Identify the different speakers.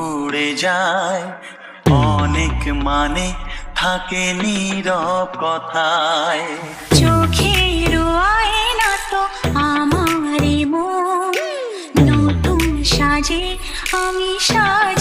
Speaker 1: উড়ে যায়, অনেক মানে থাকে নীরব কথায়।
Speaker 2: চোখের আয়না তো আমারই মন, নতুন সাজে আমি সাজ